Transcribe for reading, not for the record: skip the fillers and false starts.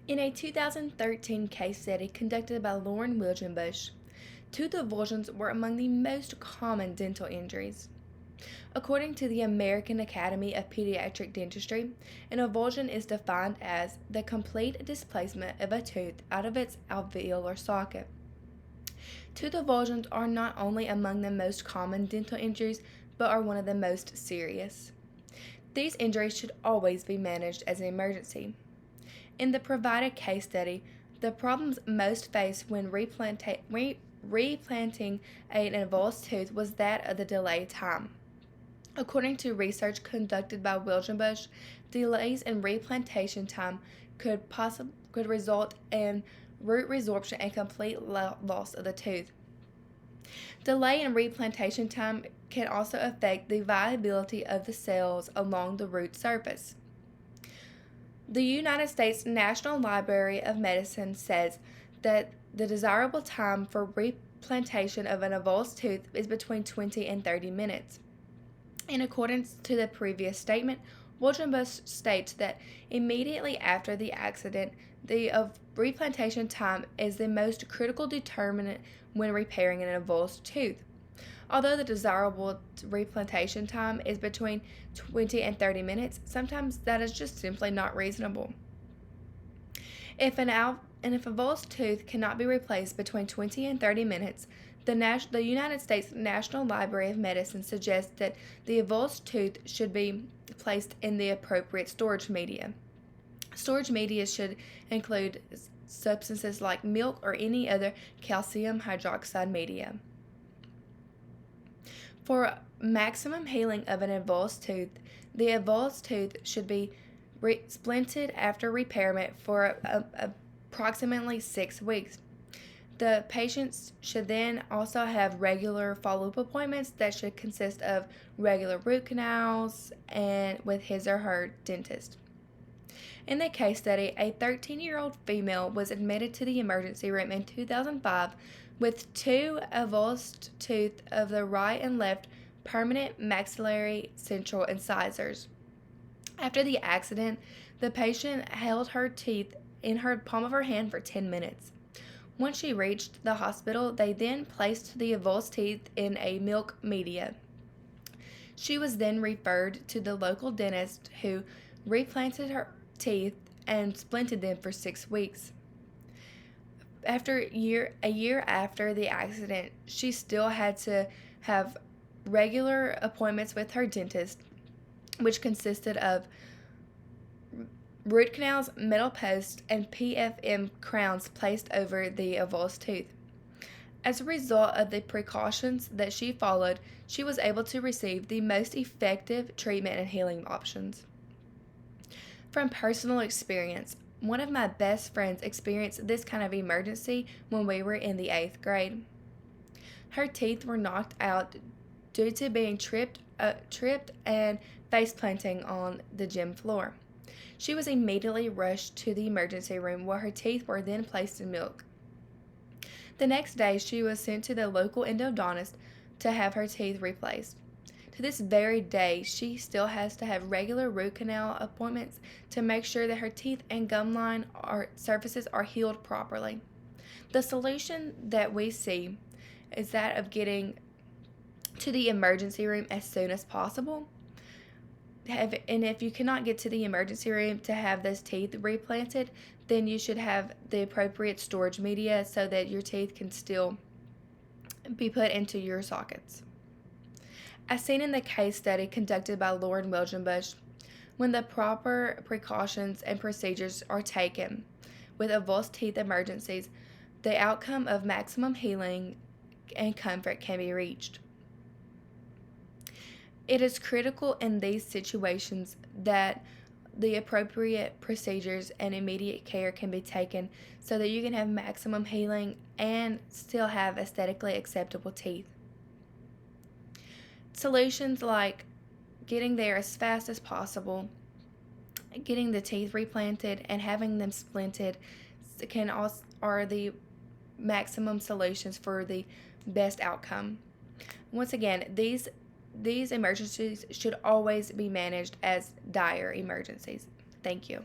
In a 2013 case study conducted by Lauren Wilgenbush, tooth avulsions were among the most common dental injuries. According to the American Academy of Pediatric Dentistry, an avulsion is defined as the complete displacement of a tooth out of its alveolar socket. Tooth avulsions are not only among the most common dental injuries, but are one of the most serious. These injuries should always be managed as an emergency. In the provided case study, the problems most faced when replanting an avulsed tooth was that of the delay time. According to research conducted by Wilgenbush, delays in replantation time could result in root resorption and complete loss of the tooth. Delay in replantation time can also affect the viability of the cells along the root surface. The United States National Library of Medicine says that the desirable time for replantation of an avulsed tooth is between 20 and 30 minutes. In accordance to the previous statement, Wilgenbush states that immediately after the accident, the replantation time is the most critical determinant when repairing an avulsed tooth. Although the desirable replantation time is between 20 and 30 minutes, sometimes that is just simply not reasonable. If an avulsed tooth cannot be replaced between 20 and 30 minutes, the United States National Library of Medicine suggests that the avulsed tooth should be placed in the appropriate storage media. Storage media should include substances like milk or any other calcium hydroxide media. For maximum healing of an avulsed tooth, the avulsed tooth should be splinted after repairment for approximately 6 weeks. The patients should then also have regular follow-up appointments that should consist of regular root canals and with his or her dentist. In the case study, a 13-year-old female was admitted to the emergency room in 2005 with 2 avulsed teeth of the right and left permanent maxillary central incisors. After the accident, the patient held her teeth in her palm of her hand for 10 minutes. Once she reached the hospital, they then placed the avulsed teeth in a milk media. She was then referred to the local dentist who replanted her teeth and splinted them for 6 weeks. A year after the accident, she still had to have regular appointments with her dentist, which consisted of root canals, metal posts, and PFM crowns placed over the avulsed tooth. As a result of the precautions that she followed, she was able to receive the most effective treatment and healing options. From personal experience, one of my best friends experienced this kind of emergency when we were in the 8th grade. Her teeth were knocked out due to being tripped and face planting on the gym floor. She was immediately rushed to the emergency room where her teeth were then placed in milk. The next day, she was sent to the local endodontist to have her teeth replaced. To this very day, she still has to have regular root canal appointments to make sure that her teeth and gum line surfaces are healed properly. The solution that we see is that of getting to the emergency room as soon as possible. And if you cannot get to the emergency room to have those teeth replanted, then you should have the appropriate storage media so that your teeth can still be put into your sockets. As seen in the case study conducted by Lauren Wilgenbush, when the proper precautions and procedures are taken with avulsed teeth emergencies, the outcome of maximum healing and comfort can be reached. It is critical in these situations that the appropriate procedures and immediate care can be taken so that you can have maximum healing and still have aesthetically acceptable teeth. Solutions like getting there as fast as possible, getting the teeth replanted, and having them splinted are the maximum solutions for the best outcome. Once again, these emergencies should always be managed as dire emergencies. Thank you.